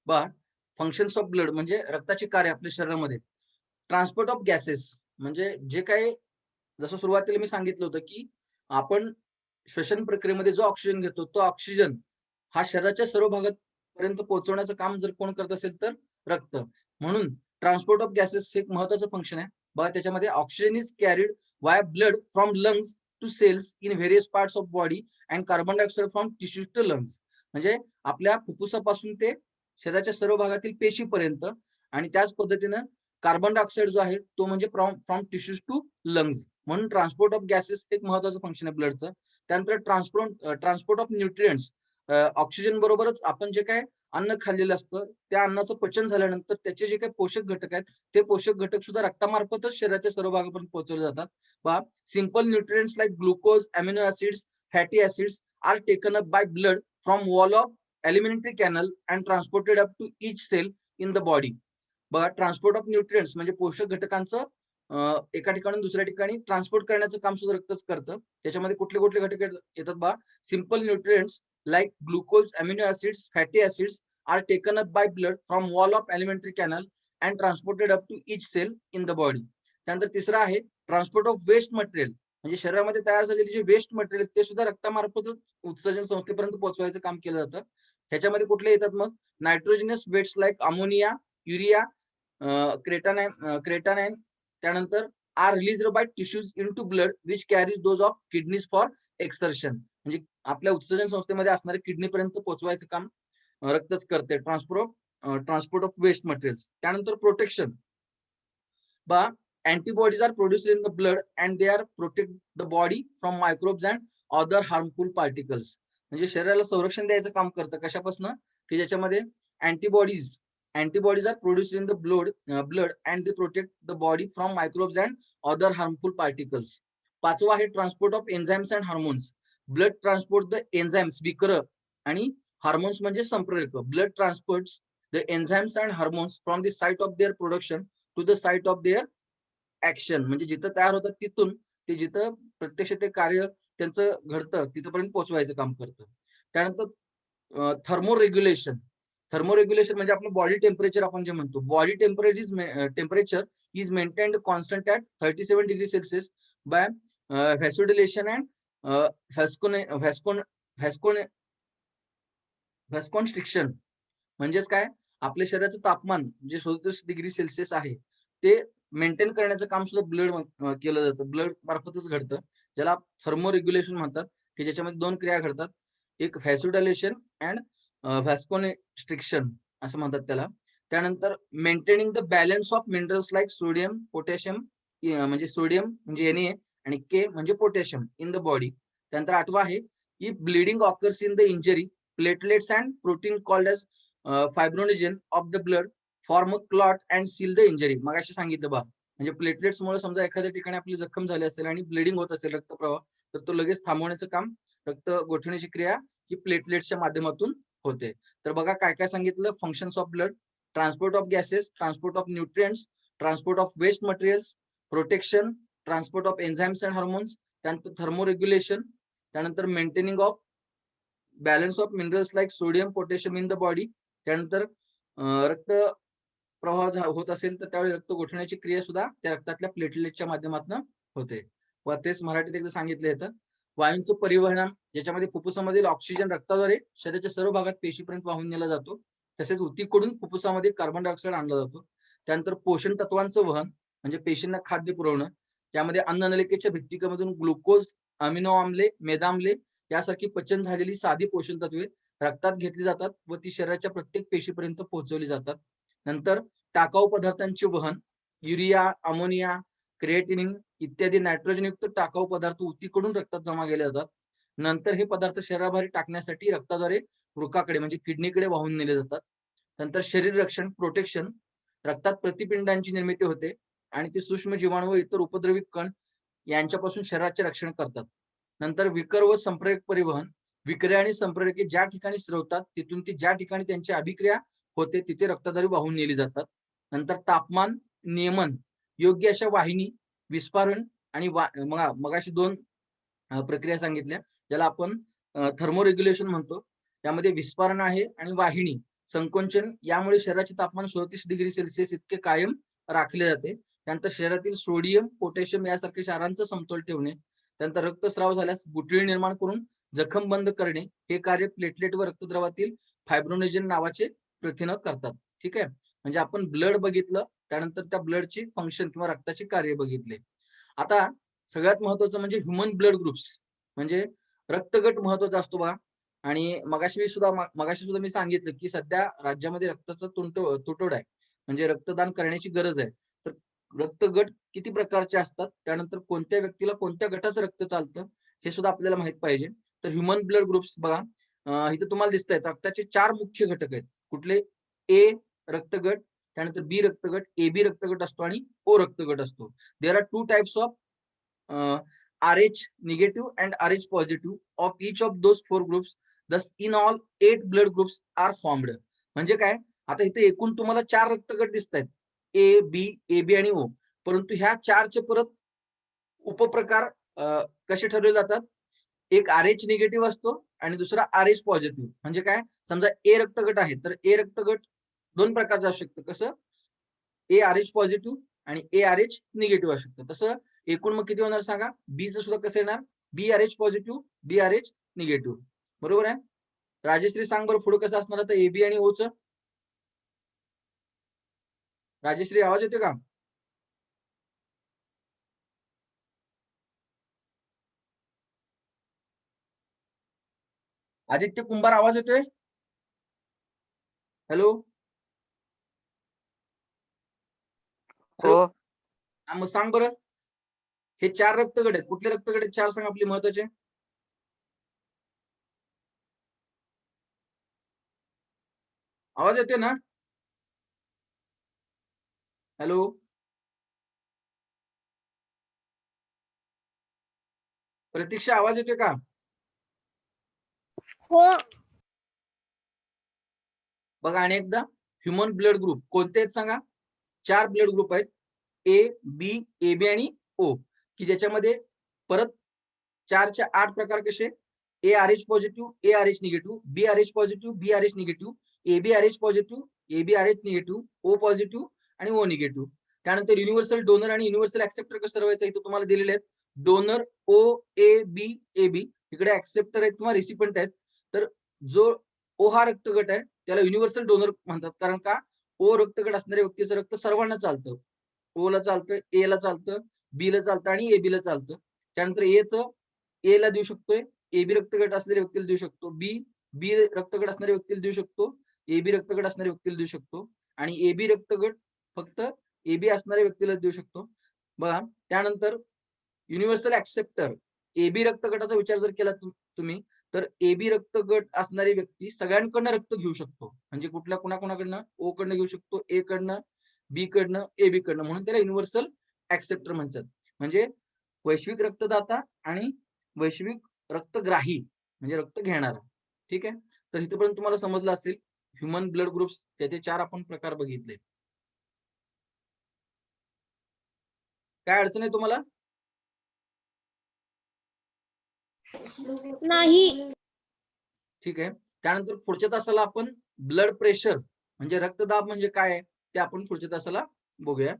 बघा, functions of blood म्हणजे रक्ताची कार्य आपल्या शरीरामध्ये. ट्रान्सपोर्ट ऑफ गॅसेस म्हणजे जे काही, जसं सुरुवातीला मी सांगितलं होतं, की आपण श्वसन प्रक्रियेमध्ये जो ऑक्सिजन घेतो, तो ऑक्सिजन हा शरीराच्या सर्व भागापर्यंत पोहोचवण्याचं काम जर कोण करत असेल तर रक्त. म्हणून ट्रान्सपोर्ट ऑफ गॅसेस हे एक महत्त्वाचं फंक्शन आहे. बघा, त्याच्यामध्ये oxygen is carried via blood from lungs to cells in various parts of body and carbon dioxide from tissues to lungs. म्हणजे आपल्या फुफ्फुसापासून ते शरीराच्या सर्व भागातील पेशीपर्यंत, आणि त्याच पद्धतीनं कार्बन डायऑक्साइड जो आहे तो म्हणजे from from tissues to lungs. म्हणून ट्रान्सपोर्ट ऑफ गॅसेस एक महत्त्वाचं फंक्शन आहे ब्लडचं. त्यानंतर ट्रान्सपोर्ट ऑफ न्यूट्रिएंट्स, ऑक्सिजन बरोबरच आपण जे काही अन्न खाल्लेलं असतं, त्या अन्नाचं पचन झाल्यानंतर त्याचे जे काही पोषक घटक आहेत, ते पोषक घटक सुद्धा रक्तामार्फतच शरीराच्या सर्व भागापर्यंत पोहोचवले जातात. पहा, simple nutrients like glucose, amino acids, fatty acids are taken up by blood from wall of alimentary canal and transported up to each cell in the body. बघा, ट्रान्सपोर्ट ऑफ न्यूट्रिएंट्स म्हणजे पोषक घटकांचं एका ठिकाणून दुसऱ्या ठिकाणी ट्रान्सपोर्ट करण्याचं काम सुद्धा रक्तच करतं. त्याच्यामध्ये कुठले कुठले घटक येतात बघा. Simple nutrients like glucose, amino acids, fatty acids are taken up by blood from wall of alimentary canal and transported up to each cell in the body. त्यानंतर तिसरं आहे ट्रान्सपोर्ट ऑफ वेस्ट मटेरियल, म्हणजे शरीरामध्ये तयार झालेले जे waste material ते सुद्धा रक्तामार्फतच उत्सर्जन संस्थेपर्यंत पोहोचवायचं काम केलं जातं. ह्याच्यामध्ये कुठले येतात मग? Nitrogenous wastes like ammonia, urea, creatinine. त्यानंतर are released by tissues into blood which carries those of kidneys for excretion. म्हणजे आपल्या उत्सर्जन संस्थेमध्ये असणारे किडनीपर्यंत पोहोचवायचं काम रक्तच करते. Transport of waste materials. त्यानंतर प्रोटेक्शन. बा, antibodies are produced in the blood and they are protect the body from microbes and other harmful particles. म्हणजे शरीराला संरक्षण द्यायचं काम करतं. कशापासून? की ज्याच्यामध्ये antibodies antibodies are produced in the blood and they protect the body from microbes and other harmful particles. पाचवा आहे transport of enzymes and hormones. Blood transport the enzymes, विकर, आणि हार्मोन्स म्हणजे संप्रेरक. Blood transports the enzymes and hormones from the site of their production to the site of their action. म्हणजे जिथं तयार होतात तिथून ते जिथं प्रत्यक्ष ते कार्य त्यांचं घडतं तिथपर्यंत पोहोचवायचं काम करतं. त्यानंतर थर्मोरेग्युलेशन. थर्मोरेग्युलेशन म्हणजे आपलं बॉडी टेम्परेचर आपण जे म्हणतो. Body temperature is maintained constant at 37 degree Celsius by vasodilation and vasoconstriction. म्हणजेच काय? आपल्या शरीराचं तापमान जे 37 डिग्री सेल्सिअस आहे ते मेंटेन करण्याचं काम सुद्धा ब्लड केलं जातं. ब्लड मार्फतच घडतं, ज्याला थर्मोरेग्युलेशन म्हणतात, की ज्याच्यामध्ये दोन क्रिया घडतात. एक व्हॅसोडायलेशन अँड व्हॅस्कोन्स्ट्रिक्शन असं म्हणतात त्याला. त्यानंतर maintaining the balance of minerals like sodium, potassium, म्हणजे सोडियम म्हणजे Na आणि के म्हणजे पोटॅशियम इन द बॉडी. त्यानंतर आठवा आहे की bleeding occurs in the injury, platelets and protein called as fibrinogen of the blood form a clot and seal the injury. मग अशी सांगितलं बा, म्हणजे प्लेटलेट्समुळे समजा एखाद्या ठिकाणी आपली जखम झाली असेल आणि ब्लिडिंग होत असेल, रक्तप्रवाह, तर तो लगेच थांबवण्याचं काम, रक्त गोठवण्याची क्रिया ही प्लेटलेट्सच्या माध्यमातून होते. तर बघा काय काय सांगितलं. Functions of blood, transport of gases, transport of nutrients, transport of waste materials, protection, transport of enzymes and hormones, त्यानंतर थर्मोरेग्युलेशन, त्यानंतर maintaining of balance of minerals like sodium, potassium in the body. त्यानंतर रक्त प्रवाह होत असेल तर त्यावेळी रक्त गोठवण्याची क्रिया सुद्धा त्या रक्तातल्या प्लेटलेटच्या माध्यमातून होते. व तेच मराठीत एकदा सांगितलं येतं. वायूंचं परिवहन, ज्याच्यामध्ये फुफ्फुसामधील ऑक्सिजन रक्ताद्वारे शरीराच्या सर्व भागात पेशीपर्यंत वाहून नेला जातो. तसेच उतीकडून फुफ्फुसामध्ये कार्बन डायऑक्साइड आणला जातो. त्यानंतर पोषण तत्वांचं वहन म्हणजे पेशींना खाद्य पुरवणं. त्यामध्ये अन्ननलिकेच्या भित्तिकेमधून ग्लुकोज, अमिनो आम्ले, मेदाम्ले यासारखी पचन झालेली साधी पोषण तत्वे रक्तात घेतली जातात व ती शरीराच्या प्रत्येक पेशीपर्यंत पोहोचवली जातात. नंतर टाकाऊ पदार्थांचे वहन, युरिया, अमोनिया, क्रिएटिनिन इत्यादी नायट्रोजनयुक्त टाकाऊ पदार्थ उतीकडून रक्तात जमा केले जातात. नंतर हे पदार्थ शरीराबाहेर टाकण्यासाठी रक्ताद्वारे वृकाकडे म्हणजे किडनीकडे वाहून नेले जातात. नंतर शरीर रक्षण, प्रोटेक्शन, रक्तात प्रतिपिंडांची निर्मिती होते आणि ते सूक्ष्म जीवाणू व इतर उपद्रवी कण यांच्यापासून शरीराचे रक्षण करतात. नंतर विकर व संप्रेरक परिवहन, विक्रिया आणि संप्रेरके ज्या ठिकाणी स्रवतात तिथून ती ज्या ठिकाणी त्यांची अभिक्रिया होते तिथे रक्ताद्वारे वाहून नेली जातात. नंतर तापमान नियमन, योग्य अशा वाहिनी, विस्फारण आणि मगाशी दोन प्रक्रिया सांगितल्या ज्याला आपण थर्मोरेग्युलेशन म्हणतो. त्यामध्ये विस्फारण आहे आणि वाहिनी. संकोचन यामुळे शरीराचे तापमान 37°C इतके कायम राखले जाते. त्यानंतर शरीरातील सोडियम, पोटॅशियम यासारख्या क्षारांचा समतोल ठेवणे. त्यानंतर रक्तस्राव झाल्यास गुठळी निर्माण करून जखम बंद करणे हे कार्य प्लेटलेट व रक्तद्रवातील फायब्रोनेजन नावाचे प्रथिनं करतात. ठीक आहे, म्हणजे आपण ब्लड बघितलं, त्यानंतर त्या ब्लडची फंक्शन किंवा रक्ताचे कार्य बघितले. आता सगळ्यात महत्वाचं म्हणजे ह्युमन ब्लड ग्रुप्स, म्हणजे रक्तगट महत्वाचा असतो बघा. आणि मगाशी सुद्धा मी सांगितलं की सध्या राज्यामध्ये रक्ताचा तुटवडा आहे, म्हणजे रक्तदान करण्याची गरज आहे. तर रक्तगट किती प्रकारचे असतात, त्यानंतर कोणत्या व्यक्तीला कोणत्या गटाचं रक्त चालतं हे सुद्धा आपल्याला माहित पाहिजे. तर ह्युमन ब्लड ग्रुप्स बघा, इथे तुम्हाला दिसत आहेत रक्ताचे 4 मुख्य घटक आहेत. कुठले? ए रक्तगट, त्यानंतर बी रक्तगट, ए बी रक्तगट असतो आणि ओ रक्तगट असतो. There are 2 types of RH negative and RH positive of each of those 4 groups. Thus in all 8 blood groups are formed. म्हणजे काय, आता इथे एकूण तुम्हाला 4 रक्तगट दिसत आहेत, ए बी, ए बी आणि ओ. परंतु ह्या 4चे परत उपप्रकार कसे ठरवले जातात? एक RH निगेटिव्ह असतो आणि दुसरा RH पॉझिटिव्ह. म्हणजे काय, समजा ए रक्तगट आहे तर ए रक्तगट 2 प्रकारचा असू शकतो. कसं? ए RH पॉझिटिव्ह आणि ए RH निगेटिव्ह असू शकतं. तसं एकूण मग किती होणार सांगा? बीचं सुद्धा कसं येणार? बी RH positive, B RH negative. बरोबर आहे? राजश्री सांग बरं पुढे कसं असणार आता एबी आणि ओ चं? राजश्री आवाज येतोय का? आदित्य कुंभार आवाज येतोय? हॅलो हॅलो, हो. मग सांग बरं, हे 4 रक्तगट आहेत, कुठले रक्तगट आहेत 4 सांग आपले महत्वाचे? आवाज येतोय ना? हॅलो प्रतीक्षा आवाज येतोय का? हो. बघा अनेकदा, ह्युमन ब्लड ग्रुप कोणते आहेत सांगा? 4 ब्लड ग्रुप आहेत, ए बी, ए बी आणि ओ, की ज्याच्यामध्ये परत 4चे 8 प्रकार कसे? A RH positive, A RH negative, B RH positive, B RH negative, A B RH positive, A B RH negative, O positive आणि ओ निगेटिव्ह. त्यानंतर युनिव्हर्सल डोनर आणि युनिव्हर्सल ऍक्सेप्टर कसं ठरवायचं इथे तुम्हाला दिलेले आहेत. Donor O A B A B, इकडे ऍक्सेप्टर आहेत किंवा रिसिपंट आहेत. तर जो ओ हा रक्तगट आहे त्याला युनिव्हर्सल डोनर म्हणतात, कारण का ओ रक्तगट असणाऱ्या व्यक्तीचं रक्त सर्वांना चालतं. ओ ला चालतं, ए ला चालतं, बी ला चालतं आणि ए बी ला चालतं. त्यानंतर ए ला देऊ शकतोय, ए बी रक्तगट असणाऱ्या व्यक्तीला देऊ शकतो, बी रक्तगट असणाऱ्या व्यक्तीला देऊ शकतो, ए बी रक्तगट असणाऱ्या व्यक्तीला देऊ शकतो आणि ए बी रक्तगट फक्त ए बी असणाऱ्या व्यक्तीला देऊ शकतो. बघा त्यानंतर युनिव्हर्सल ऍक्सेप्टर, ए बी रक्तगटाचा विचार जर केला तुम्ही, तर ए बी रक्तगट असणारी व्यक्ती सगळ्यांकडनं रक्त घेऊ शकतो. म्हणजे कुठल्या कुणाकडनं? ओ कडनं घेऊ शकतो, ए कडनं, बी कडनं, ए बी कडनं, म्हणून त्याला युनिव्हर्सल ऍक्सेप्टर म्हणतात. म्हणजे वैश्विक रक्तदाता आणि वैश्विक रक्तग्राही, म्हणजे रक्त घेणारा. ठीक आहे, तर इथपर्यंत तुम्हाला समजलं असेल ह्युमन ब्लड ग्रुप्स, त्याचे 4 आपण प्रकार बघितले. काय अडचण आहे तुम्हाला? नाही. ठीक आहे, त्यानंतर पुढच्या तासाला आपण ब्लड प्रेशर म्हणजे रक्तदाब म्हणजे काय ते आपण पुढच्या तासाला बघूया.